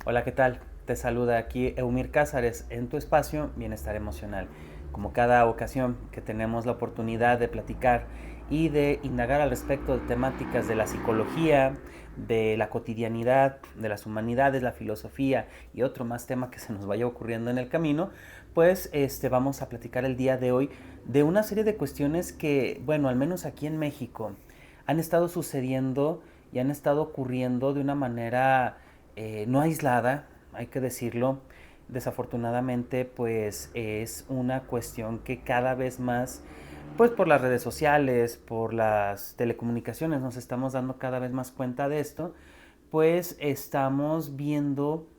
Hola, ¿qué tal? Te saluda aquí Eumir Cázares en tu espacio Bienestar Emocional. Como cada ocasión que tenemos la oportunidad de platicar y de indagar al respecto de temáticas de la psicología, de la cotidianidad, de las humanidades, la filosofía y otro más tema que se nos vaya ocurriendo en el camino, pues vamos a platicar el día de hoy de una serie de cuestiones que, bueno, al menos aquí en México, han estado sucediendo y han estado ocurriendo de una manera no aislada, hay que decirlo. Desafortunadamente, pues es una cuestión que cada vez más, pues por las redes sociales, por las telecomunicaciones, nos estamos dando cada vez más cuenta de esto, pues estamos viendo,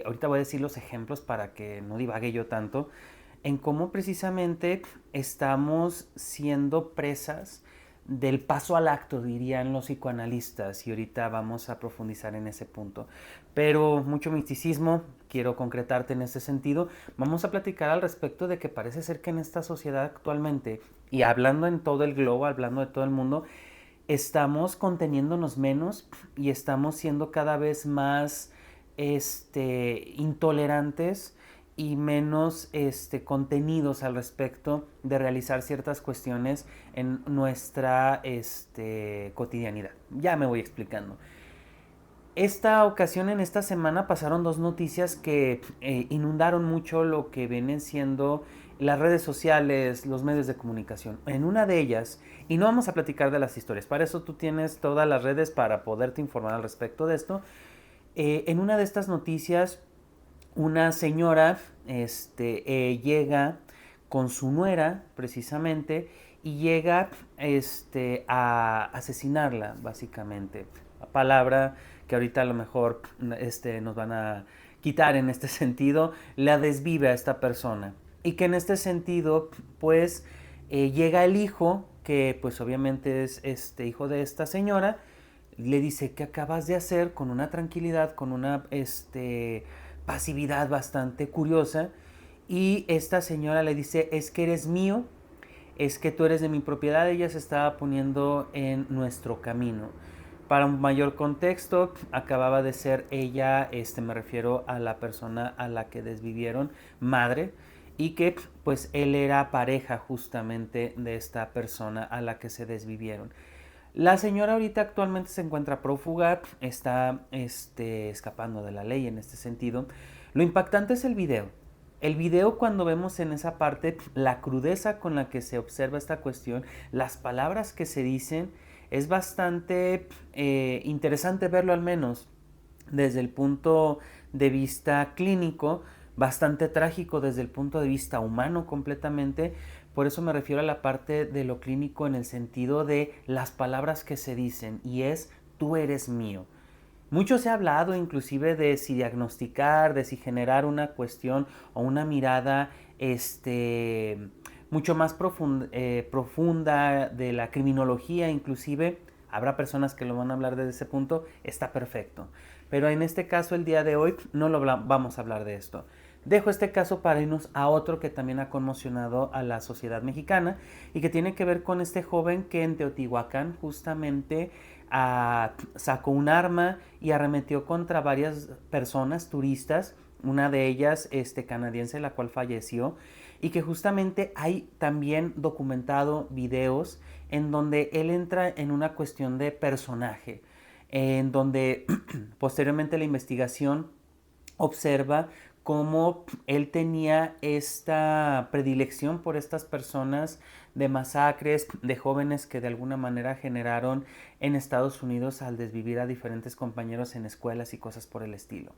ahorita voy a decir los ejemplos para que no divague yo tanto, en cómo precisamente estamos siendo presas del paso al acto, dirían los psicoanalistas, y ahorita vamos a profundizar en ese punto. Pero mucho misticismo, quiero concretarte en ese sentido. Vamos a platicar al respecto de que parece ser que en esta sociedad actualmente, y hablando en todo el globo, hablando de todo el mundo, estamos conteniéndonos menos y estamos siendo cada vez más intolerantes y menos contenidos al respecto de realizar ciertas cuestiones en nuestra cotidianidad. Ya me voy explicando. Esta ocasión, en esta semana, pasaron dos noticias que inundaron mucho lo que vienen siendo las redes sociales, los medios de comunicación. En una de ellas, y no vamos a platicar de las historias, para eso tú tienes todas las redes para poderte informar al respecto de esto. En una de estas noticias, una señora llega con su nuera, precisamente, y llega a asesinarla, básicamente. La palabra que ahorita a lo mejor nos van a quitar en este sentido, la desvive a esta persona. Y que en este sentido, pues, llega el hijo, que pues obviamente es hijo de esta señora, le dice: ¿qué acabas de hacer? Con una tranquilidad, con una pasividad bastante curiosa. Y esta señora le dice: es que eres mío, es que tú eres de mi propiedad. Ella se estaba poniendo en nuestro camino. Para un mayor contexto, acababa de ser ella, me refiero a la persona a la que desvivieron, madre, y que pues él era pareja justamente de esta persona a la que se desvivieron. La señora ahorita actualmente se encuentra prófuga, está escapando de la ley en este sentido. Lo impactante es el video. El video, cuando vemos en esa parte la crudeza con la que se observa esta cuestión, las palabras que se dicen, es bastante interesante verlo, al menos desde el punto de vista clínico, bastante trágico desde el punto de vista humano completamente. Por eso me refiero a la parte de lo clínico en el sentido de las palabras que se dicen, y es: tú eres mío. Mucho se ha hablado inclusive de si diagnosticar, de si generar una cuestión o una mirada mucho más profunda de la criminología. Inclusive habrá personas que lo van a hablar desde ese punto, está perfecto. Pero en este caso, el día de hoy, no lo vamos a hablar de esto. Dejo este caso para irnos a otro que también ha conmocionado a la sociedad mexicana y que tiene que ver con este joven que en Teotihuacán justamente sacó un arma y arremetió contra varias personas, turistas, una de ellas canadiense, la cual falleció, y que justamente hay también documentado videos en donde él entra en una cuestión de personaje, en donde posteriormente la investigación observa cómo él tenía esta predilección por estas personas de masacres, de jóvenes que de alguna manera generaron en Estados Unidos al desvivir a diferentes compañeros en escuelas y cosas por el estilo.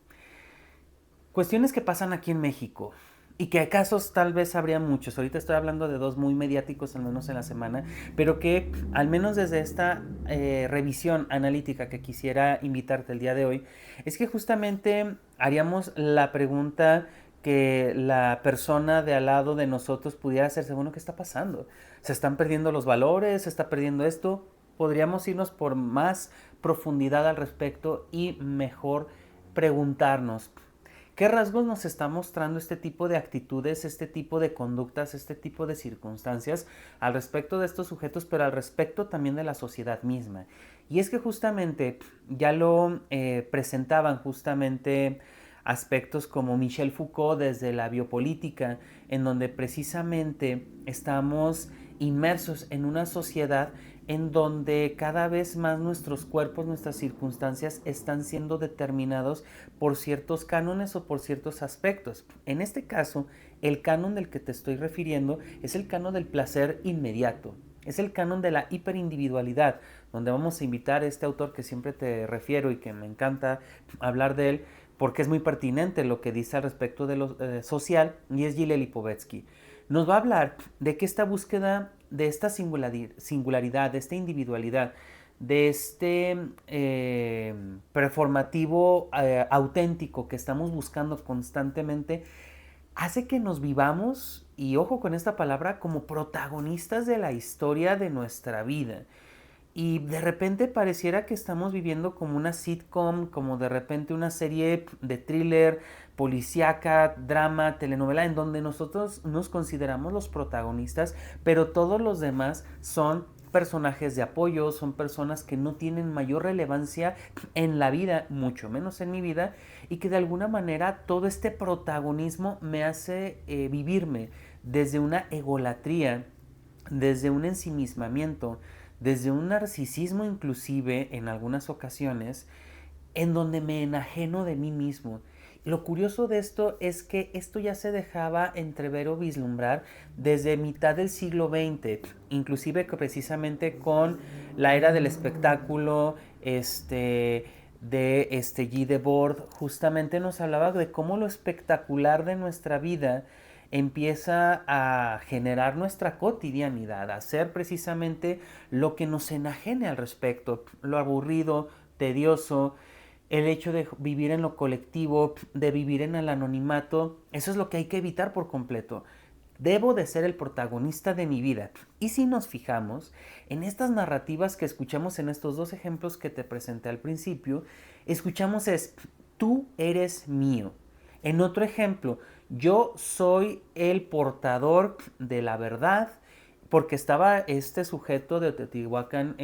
Cuestiones que pasan aquí en México y que casos tal vez habría muchos. Ahorita estoy hablando de dos muy mediáticos, al menos en la semana, pero que al menos desde esta revisión analítica que quisiera invitarte el día de hoy, es que justamente haríamos la pregunta que la persona de al lado de nosotros pudiera hacerse: bueno, ¿qué está pasando? ¿Se están perdiendo los valores? ¿Se está perdiendo esto? Podríamos irnos por más profundidad al respecto y mejor preguntarnos: ¿Qué rasgos nos está mostrando este tipo de actitudes, este tipo de conductas, este tipo de circunstancias al respecto de estos sujetos, pero al respecto también de la sociedad misma? Y es que justamente ya lo presentaban justamente aspectos como Michel Foucault desde la biopolítica, en donde precisamente estamos inmersos en una sociedad en donde cada vez más nuestros cuerpos, nuestras circunstancias están siendo determinados por ciertos cánones o por ciertos aspectos. En este caso, el canon del que te estoy refiriendo es el canon del placer inmediato. Es el canon de la hiperindividualidad, donde vamos a invitar a este autor que siempre te refiero y que me encanta hablar de él, porque es muy pertinente lo que dice al respecto de lo social, y es Gilles Lipovetsky. Nos va a hablar de que esta búsqueda de esta singularidad, de esta individualidad, de este performativo auténtico que estamos buscando constantemente, hace que nos vivamos, y ojo con esta palabra, como protagonistas de la historia de nuestra vida. Y de repente pareciera que estamos viviendo como una sitcom, como de repente una serie de thriller, policíaca, drama, telenovela, en donde nosotros nos consideramos los protagonistas, pero todos los demás son personajes de apoyo, son personas que no tienen mayor relevancia en la vida, mucho menos en mi vida, y que de alguna manera todo este protagonismo me hace vivirme desde una egolatría, desde un ensimismamiento, desde un narcisismo inclusive en algunas ocasiones, en donde me enajeno de mí mismo. Lo curioso de esto es que esto ya se dejaba entrever o vislumbrar desde mitad del siglo XX, inclusive que precisamente con la era del espectáculo, Guy Debord, justamente nos hablaba de cómo lo espectacular de nuestra vida empieza a generar nuestra cotidianidad, a hacer precisamente lo que nos enajene al respecto, lo aburrido, tedioso, el hecho de vivir en lo colectivo, de vivir en el anonimato, eso es lo que hay que evitar por completo. Debo de ser el protagonista de mi vida. Y si nos fijamos en estas narrativas que escuchamos en estos dos ejemplos que te presenté al principio, escuchamos es, tú eres mío. En otro ejemplo, yo soy el portador de la verdad, porque estaba este sujeto de Teotihuacán,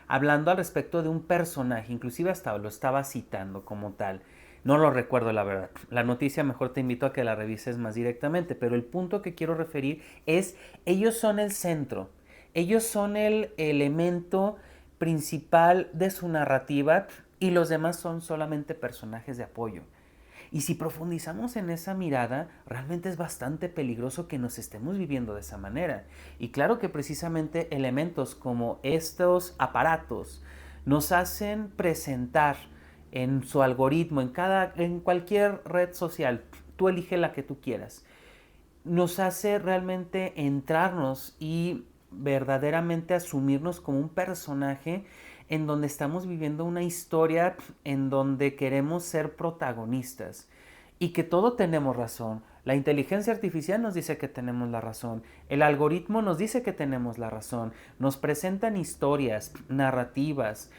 hablando al respecto de un personaje, inclusive hasta lo estaba citando como tal. No lo recuerdo la verdad. La noticia mejor te invito a que la revises más directamente, pero el punto que quiero referir es, ellos son el centro, ellos son el elemento principal de su narrativa y los demás son solamente personajes de apoyo. Y si profundizamos en esa mirada, realmente es bastante peligroso que nos estemos viviendo de esa manera. Y claro que precisamente elementos como estos aparatos nos hacen presentar en su algoritmo, en cualquier red social, tú elige la que tú quieras, nos hace realmente entrarnos y verdaderamente asumirnos como un personaje en donde estamos viviendo una historia en donde queremos ser protagonistas y que todo tenemos razón. La inteligencia artificial nos dice que tenemos la razón, el algoritmo nos dice que tenemos la razón, nos presentan historias, narrativas,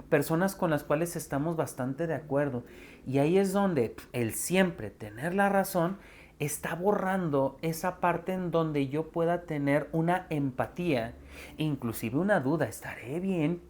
personas con las cuales estamos bastante de acuerdo, y ahí es donde el siempre tener la razón está borrando esa parte en donde yo pueda tener una empatía, inclusive una duda, ¿estaré bien?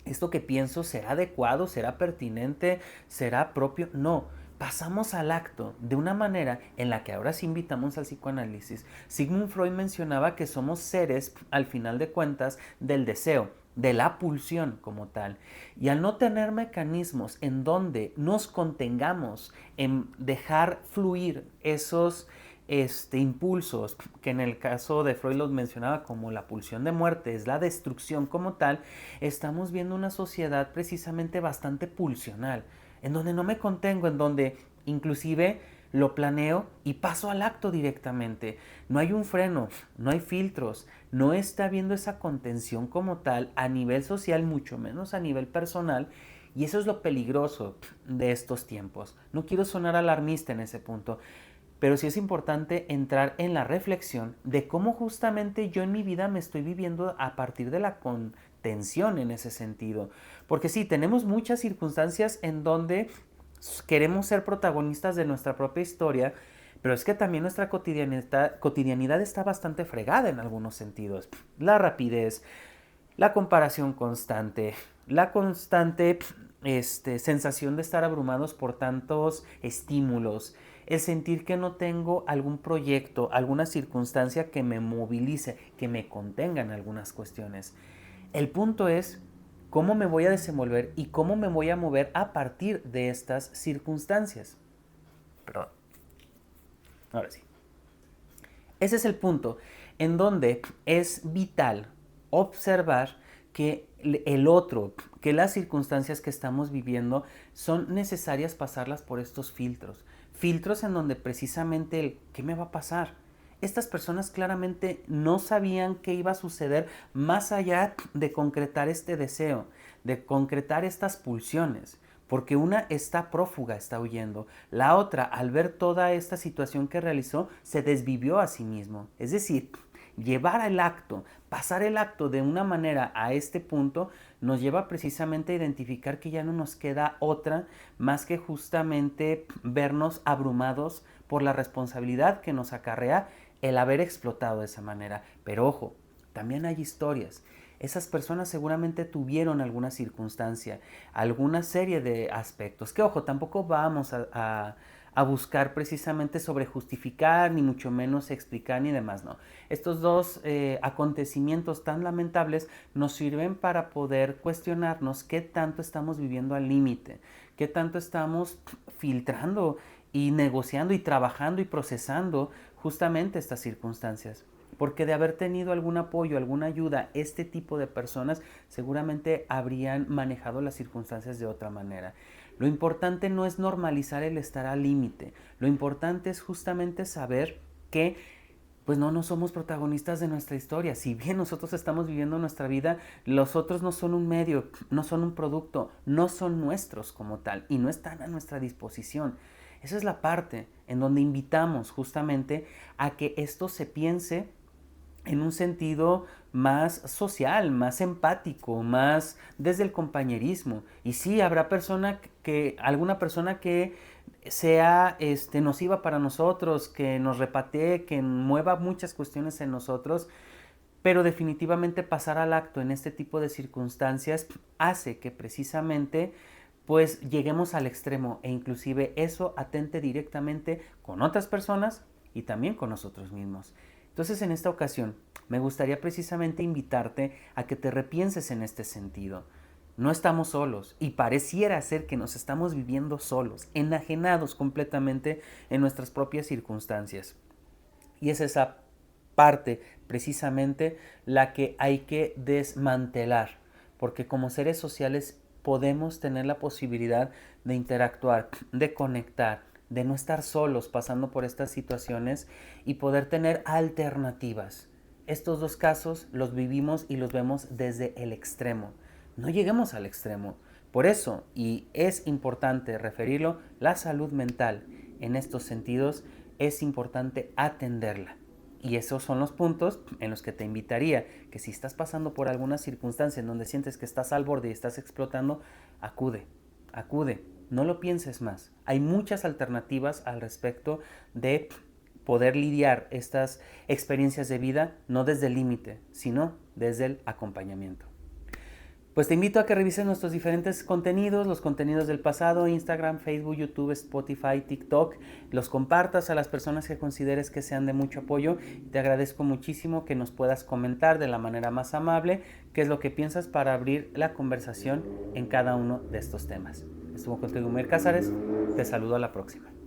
¿Esto que pienso será adecuado? ¿Será pertinente? ¿Será propio? No. Pasamos al acto de una manera en la que ahora sí invitamos al psicoanálisis. Sigmund Freud mencionaba que somos seres, al final de cuentas, del deseo, de la pulsión como tal. Y al no tener mecanismos en donde nos contengamos, en dejar fluir esos impulsos, que en el caso de Freud los mencionaba como la pulsión de muerte, es la destrucción como tal, estamos viendo una sociedad precisamente bastante pulsional, en donde no me contengo, en donde inclusive lo planeo y paso al acto directamente. No hay un freno, no hay filtros, no está habiendo esa contención como tal a nivel social, mucho menos a nivel personal, y eso es lo peligroso de estos tiempos. No quiero sonar alarmista en ese punto, pero sí es importante entrar en la reflexión de cómo justamente yo en mi vida me estoy viviendo a partir de la contención en ese sentido. Porque sí, tenemos muchas circunstancias en donde queremos ser protagonistas de nuestra propia historia, pero es que también nuestra cotidianidad está bastante fregada en algunos sentidos. La rapidez, la comparación constante, la constante sensación de estar abrumados por tantos estímulos, el sentir que no tengo algún proyecto, alguna circunstancia que me movilice, que me contenga en algunas cuestiones. El punto es cómo me voy a desenvolver y cómo me voy a mover a partir de estas circunstancias. Perdón. Ahora sí. Ese es el punto en donde es vital observar que el otro, que las circunstancias que estamos viviendo son necesarias pasarlas por estos filtros. Filtros en donde precisamente el ¿qué me va a pasar? Estas personas claramente no sabían qué iba a suceder más allá de concretar este deseo, de concretar estas pulsiones. Porque una está prófuga, está huyendo. La otra, al ver toda esta situación que realizó, se desvivió a sí mismo. Es decir, llevar el acto, pasar el acto de una manera a este punto, nos lleva precisamente a identificar que ya no nos queda otra más que justamente vernos abrumados por la responsabilidad que nos acarrea el haber explotado de esa manera. Pero ojo, también hay historias. Esas personas seguramente tuvieron alguna circunstancia, alguna serie de aspectos. Que ojo, tampoco vamos a buscar precisamente sobre justificar, ni mucho menos explicar, ni demás, no. Estos dos acontecimientos tan lamentables nos sirven para poder cuestionarnos qué tanto estamos viviendo al límite, qué tanto estamos filtrando y negociando y trabajando y procesando justamente estas circunstancias. Porque de haber tenido algún apoyo, alguna ayuda, este tipo de personas seguramente habrían manejado las circunstancias de otra manera. Lo importante no es normalizar el estar al límite. Lo importante es justamente saber que pues no somos protagonistas de nuestra historia. Si bien nosotros estamos viviendo nuestra vida, los otros no son un medio, no son un producto, no son nuestros como tal y no están a nuestra disposición. Esa es la parte en donde invitamos justamente a que esto se piense en un sentido más social, más empático, más desde el compañerismo. Y sí, habrá alguna persona que sea nociva para nosotros, que nos repatee, que mueva muchas cuestiones en nosotros, pero definitivamente pasar al acto en este tipo de circunstancias hace que precisamente pues lleguemos al extremo e inclusive eso atente directamente con otras personas y también con nosotros mismos. Entonces en esta ocasión me gustaría precisamente invitarte a que te repienses en este sentido. No estamos solos y pareciera ser que nos estamos viviendo solos, enajenados completamente en nuestras propias circunstancias. Y es esa parte precisamente la que hay que desmantelar, porque como seres sociales podemos tener la posibilidad de interactuar, de conectar, de no estar solos pasando por estas situaciones y poder tener alternativas. Estos dos casos los vivimos y los vemos desde el extremo. No lleguemos al extremo. Por eso, y es importante referirlo, la salud mental en estos sentidos es importante atenderla. Y esos son los puntos en los que te invitaría que si estás pasando por alguna circunstancia en donde sientes que estás al borde y estás explotando, acude, acude, no lo pienses más. Hay muchas alternativas al respecto de poder lidiar estas experiencias de vida no desde el límite, sino desde el acompañamiento. Pues te invito a que revises nuestros diferentes contenidos, los contenidos del pasado, Instagram, Facebook, YouTube, Spotify, TikTok, los compartas a las personas que consideres que sean de mucho apoyo. Te agradezco muchísimo que nos puedas comentar de la manera más amable qué es lo que piensas para abrir la conversación en cada uno de estos temas. Estuvo contigo Mer Cázares, te saludo a la próxima.